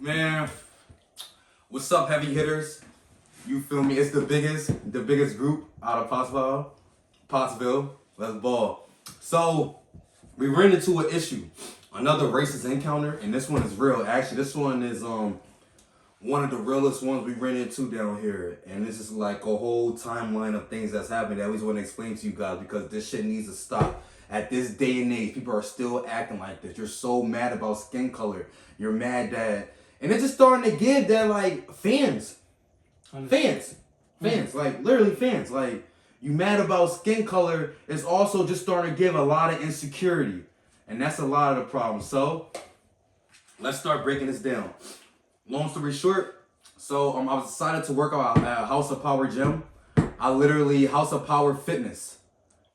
Man, what's up, heavy hitters? You feel me? It's the biggest group out of Pottsville. Let's ball. So we ran into an issue, another racist encounter, and this one is real. Actually, this one is one of the realest ones we ran into down here, and this is like a whole timeline of things that's happening that we just want to explain to you guys because this shit needs to stop. At this day and age, people are still acting like this. You're so mad about skin color. You're mad that, and it's just starting to give that like fans, like literally fans. Like you mad about skin color is also just starting to give a lot of insecurity, and that's a lot of the problem. So let's start breaking this down. Long story short, so I was decided to work out at House of Power Gym. House of Power Fitness.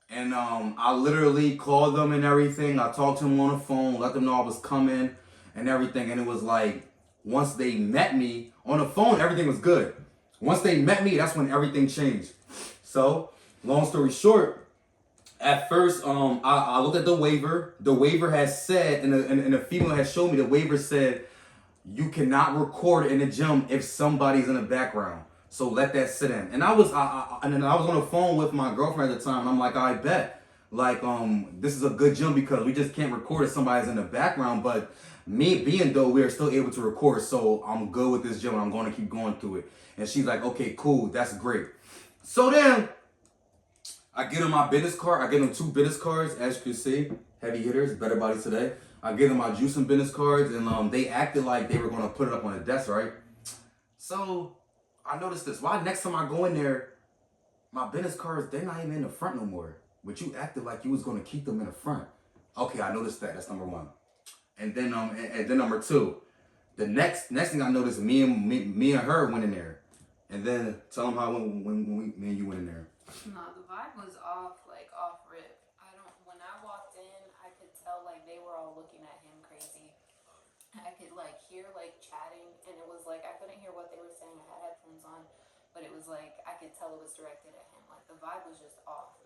And I literally called them and everything. I talked to them on the phone, let them know I was coming and everything. And it was like, once they met me on the phone, everything was good. Once they met me, that's when everything changed. So, long story short, at first, I looked at the waiver. The waiver has said, and the female has shown me, the waiver said, you cannot record in the gym if somebody's in the background. So let that sit in. And I was on the phone with my girlfriend at the time, and I'm like, I bet. Like, this is a good gym because we just can't record if somebody's in the background. But me being though, we are still able to record. So I'm good with this gym and I'm going to keep going through it. And she's like, okay, cool, that's great. So then I get them my business card. I get them 2 business cards, as you can see, heavy hitters, better body today. I gave them my juice and business cards, and they acted like they were gonna put it up on the desk, right? So I noticed this. Why next time I go in there, my business cards, they're not even in the front no more. But you acted like you was gonna keep them in the front. Okay, I noticed that. That's number 1. And then number 2, the next thing I noticed, me and her went in there, and then tell them how me and you went in there. No, the vibe was off rip. When I walked in, I could tell like they were all looking at him crazy. I could like hear like chatting, and it was like I couldn't hear what they were saying. I had headphones on, but it was like I could tell it was directed at him. Like the vibe was just off.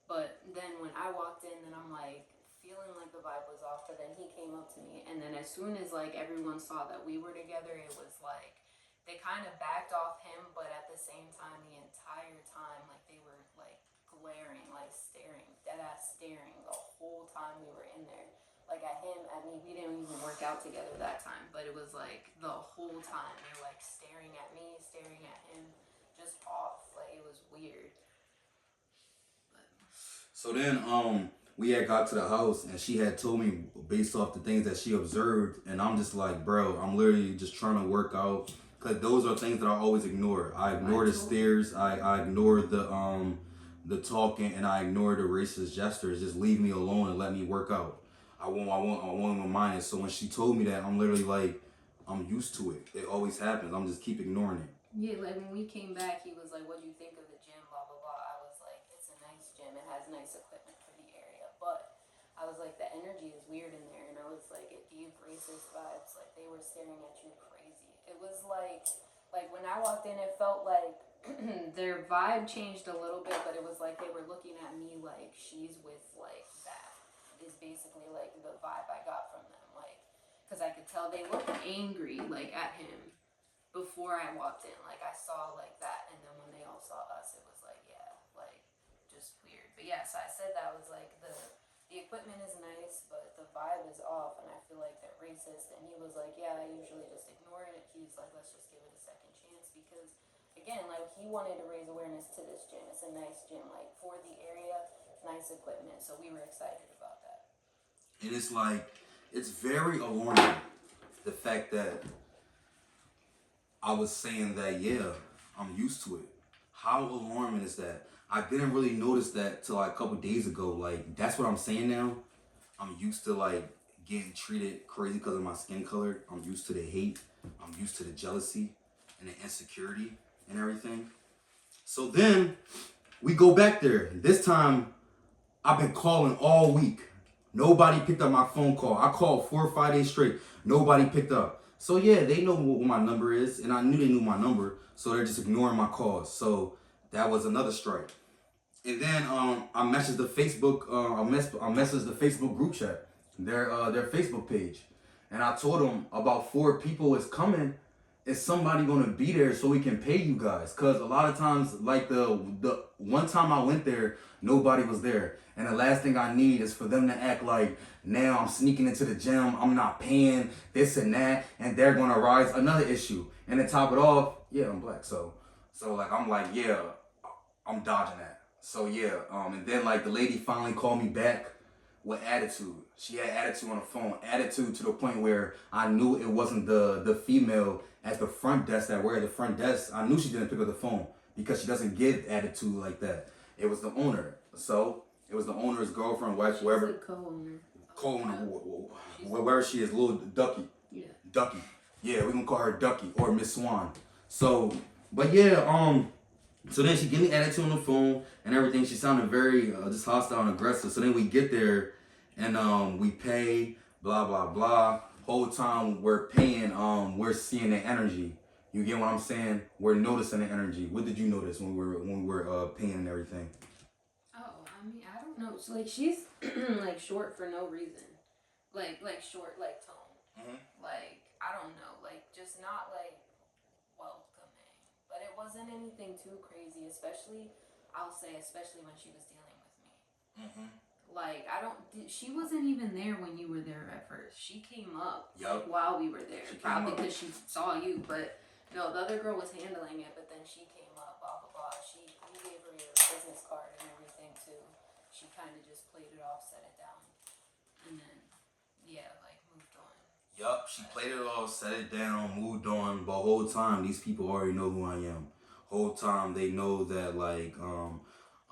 But then when I walked in, then I'm like feeling like the vibe was off. But then he came up to me, and then as soon as like everyone saw that we were together, it was like they kind of backed off him, but at the same time, the entire time, like they were like glaring, like staring, dead ass staring the whole time we were in there. Like at him, at me, we didn't even work out together that time, but it was like the whole time they were like staring at me, staring at him, just off. Like it was weird. But So then we had got to the house and she had told me based off the things that she observed, and I'm just like, bro, I'm literally just trying to work out. Cause those are things that I always ignore. I ignore the stares. I ignore the talking, and I ignore the racist gestures. Just leave me alone and let me work out. I won't remind it. So when she told me that, I'm literally like, I'm used to it. It always happens. I'm just keep ignoring it. yeah, like when we came back, he was like, "What do you think of the gym?" Blah blah blah. I was like, "It's a nice gym. It has nice equipment for the area," but I was like, "The energy is weird in there," and I was like, "It gave racist vibes. Like they were staring at you crazy." It was like when I walked in, it felt like their vibe changed a little bit, but it was like they were looking at me like she's with like that. Is basically like the vibe I got from them, like because I could tell they looked angry like at him before I walked in. Like I saw like that, and then when they all saw us, it was like yeah, like just weird. But yeah, so I said that was like the equipment is nice, but the vibe is off, and I feel like they're racist. And he was like, yeah, I usually just ignore it. He's like, let's just give it a second chance because, again, like he wanted to raise awareness to this gym. It's a nice gym, like for the area, nice equipment. So we were excited about that. And it's like, it's very alarming the fact that I was saying that, yeah, I'm used to it. How alarming is that? I didn't really notice that till like a couple days ago. Like, that's what I'm saying now. I'm used to like getting treated crazy because of my skin color. I'm used to the hate. I'm used to the jealousy and the insecurity and everything. So then we go back there. This time I've been calling all week. Nobody picked up my phone call. I called 4 or 5 days straight. Nobody picked up. So yeah, they know what my number is, and I knew they knew my number, so they're just ignoring my calls. So that was another strike. And then I messaged the Facebook. I messaged the Facebook group chat, their Facebook page, And I told him about 4 people is coming. Is somebody gonna be there so we can pay you guys? Cause a lot of times, like the one time I went there, nobody was there. And the last thing I need is for them to act like now I'm sneaking into the gym, I'm not paying this and that, and they're gonna rise another issue. And to top it off, yeah, I'm black, so like I'm like, yeah, I'm dodging that. So yeah, and then like the lady finally called me back with attitude. She had attitude on the phone, attitude to the point where I knew it wasn't the female at the front desk that were at the front desk. I knew she didn't pick up the phone because she doesn't give attitude like that. It was the owner. So it was the owner's girlfriend, wife, whoever. She's the co-owner. Co-owner, wherever she is, little Ducky. Yeah. Ducky. Yeah, we gonna call her Ducky or Miss Swan. So, but yeah, so then she gave me attitude on the phone and everything. She sounded very just hostile and aggressive. So then we get there and we pay, blah blah blah. Whole time we're paying, we're seeing the energy. You get what I'm saying? We're noticing the energy. What did you notice when we were paying and everything? Oh, I mean, I don't know. So, like, she's like short for no reason. Like short, like tone. Mm-hmm. Like, I don't know. Like, just not like welcoming. But it wasn't anything too crazy, especially when she was dealing with me. Mm-hmm. Like, she wasn't even there when you were there at first. She came up Yep. while we were there. She Probably came up. because she saw you. But, no, the other girl was handling it, but then she came up, blah, blah, blah. You gave her your business card and everything, too. She kind of just played it off, set it down. And then, yeah, like, moved on. Yup, she played it off, set it down, moved on. But whole time, these people already know who I am. Whole time, they know that, like,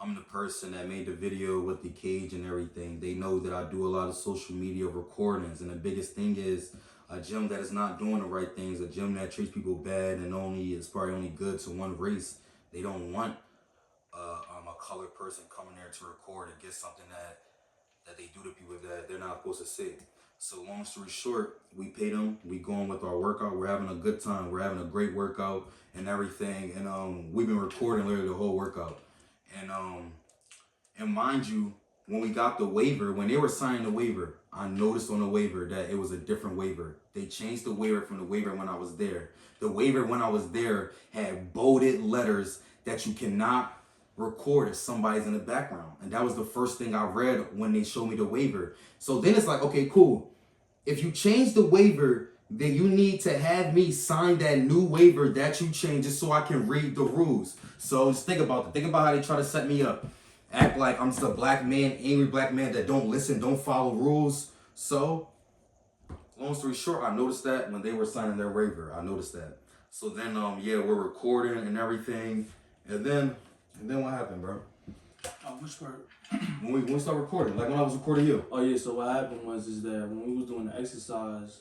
I'm the person that made the video with the cage and everything. They know that I do a lot of social media recordings. And the biggest thing is a gym that is not doing the right things, a gym that treats people bad and is probably only good to one race. They don't want a colored person coming there to record and get something that they do to people that they're not supposed to see. So long story short, we pay them, we go on with our workout, we're having a good time, we're having a great workout and everything. And we've been recording literally the whole workout. And mind you, when we got the waiver, when they were signing the waiver, I noticed on the waiver that it was a different waiver. They changed the waiver from the waiver when I was there. The waiver when I was there had bolded letters that you cannot record if somebody's in the background. And that was the first thing I read when they showed me the waiver. So then it's like, okay, cool. If you change the waiver, then you need to have me sign that new waiver that you changed just so I can read the rules. So just think about it. Think about how they try to set me up. Act like I'm just a black man, angry black man that don't listen, don't follow rules. So, long story short, I noticed that when they were signing their waiver. I noticed that. So then, yeah, we're recording and everything. And then what happened, bro? Which part? When we start recording, like when I was recording you. Oh yeah, so what happened was that when we was doing the exercise,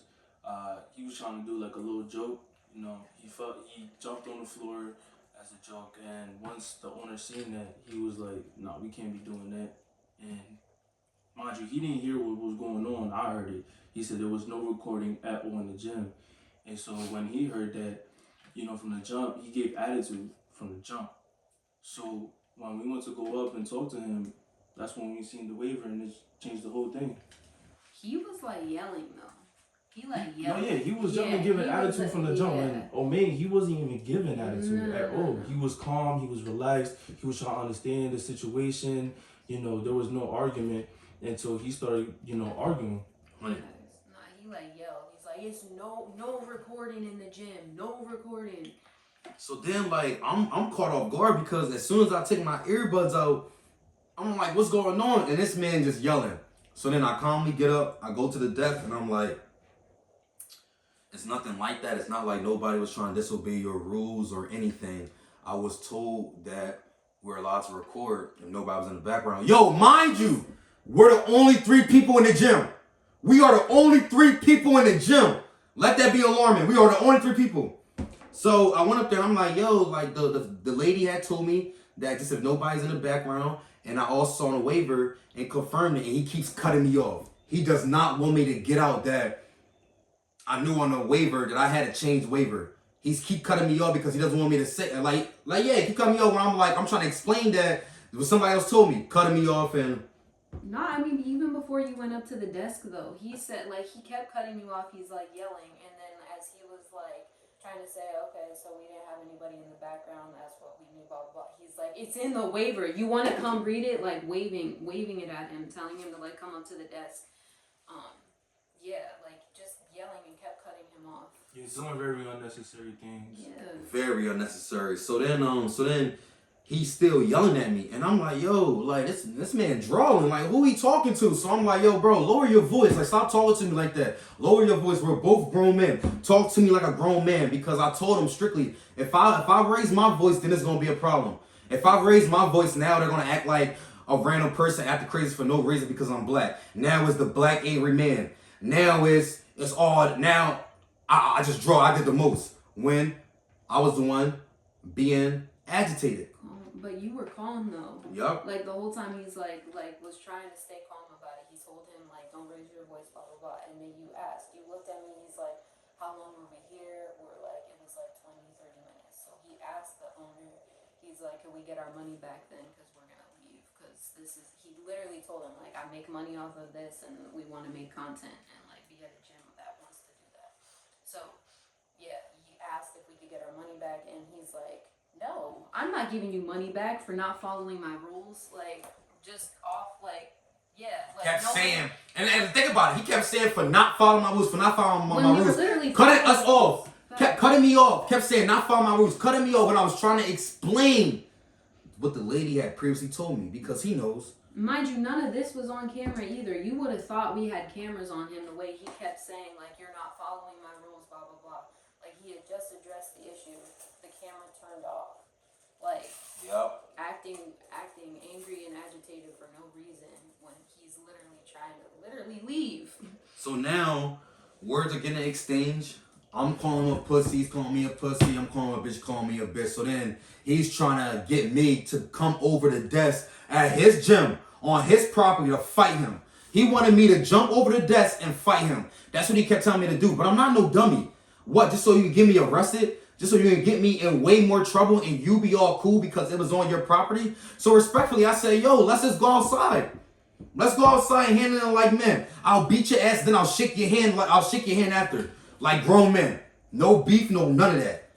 he was trying to do like a little joke. You know, he jumped on the floor as a joke, and once the owner seen that, he was like, "No, we can't be doing that." And mind you, he didn't hear what was going on. I heard it. He said there was no recording at all in the gym, and so when he heard that, you know, from the jump, he gave attitude from the jump. So when we went to go up and talk to him, that's when we seen the waiver, and it changed the whole thing. He was like yelling though. He like No, yelling. yeah, he was definitely giving attitude from the jump. And Omega, he wasn't even giving attitude at all. He was calm, he was relaxed, he was trying to understand the situation. You know, there was no argument until he started, you know, arguing. Nah, he like yelled. He's like, it's no recording in the gym, no recording. So then, like, I'm caught off guard because as soon as I take my earbuds out, I'm like, what's going on? And this man just yelling. So then I calmly get up, I go to the desk, and I'm like, it's nothing like that. It's not like nobody was trying to disobey your rules or anything. I was told that we're allowed to record if nobody was in the background. Yo, mind you, we're the only 3 people in the gym. We are the only 3 people in the gym. Let that be alarming. We are the only 3 people. So I went up there and I'm like, yo, like the lady had told me that just if nobody's in the background, and I also saw on a waiver and confirmed it, and he keeps cutting me off. He does not want me to get out that I knew on the waiver that I had to change waiver. He's keep cutting me off because he doesn't want me to say yeah, keep cutting me off when I'm trying to explain that what somebody else told me, cutting me off, and Nah, I mean, even before you went up to the desk, though, he said, like, he kept cutting you off. He's, like, yelling. And then as he was, like, trying to say, okay, so we didn't have anybody in the background. That's what we knew, blah, blah, blah. He's like, it's in the waiver. You want to come read it? Like, waving it at him, telling him to, like, come up to the desk. Yeah, like, just yelling and kept cutting him off. Yeah, some very unnecessary things. Yeah. Very unnecessary. So then he's still yelling at me, and I'm like, yo, like this man drawing, like who he talking to? So I'm like, yo, bro, lower your voice, like stop talking to me like that. Lower your voice. We're both grown men. Talk to me like a grown man, because I told him strictly, if I raise my voice, then it's gonna be a problem. If I raise my voice now, they're gonna act like a random person acting crazy for no reason because I'm black. Now it's the black angry man. Now it's all now. I just draw. I did the most when I was the one being agitated. But you were calm though. Yup. Like the whole time he's like was trying to stay calm about it. He told him like, don't raise your voice, blah blah blah. And then you asked. You looked at me. He's like, how long were we here? We're like, it was like 20, 30 minutes. So he asked the owner. He's like, can we get our money back then? Because we're gonna leave. Because this is. He literally told him like, I make money off of this, and we want to make content and like be at a gym that wants to do that. So yeah, he asked if we could get our money back, and he's like, no, I'm not giving you money back for not following my rules. Like, just off, like, yeah. Like, Kept no saying, and think about it, he kept saying for not following my rules, for not following When my we were rules. literally Cutting talking us off. about- Kept cutting me off. Kept saying not following my rules. Cutting me off when I was trying to explain what the lady had previously told me, because he knows. Mind you, none of this was on camera either. You would have thought we had cameras on him the way he kept saying, like, you're not following my rules, blah, blah, blah. Like, he had just addressed the issue. The camera turned off. Like, Yup. acting angry and agitated for no reason when he's literally trying to leave. So now, words are getting exchanged. I'm calling him a pussy, he's calling me a pussy, I'm calling him a bitch, calling me a bitch. So then he's trying to get me to come over the desk at his gym on his property to fight him. He wanted me to jump over the desk and fight him. That's what he kept telling me to do. But I'm not no dummy. What, just so you can get me arrested? Just so you can get me in way more trouble and you be all cool because it was on your property? So respectfully, I say, yo, let's just go outside. Let's go outside and handle it like men. I'll beat your ass, then I'll shake your hand after. Like grown men. No beef, no none of that.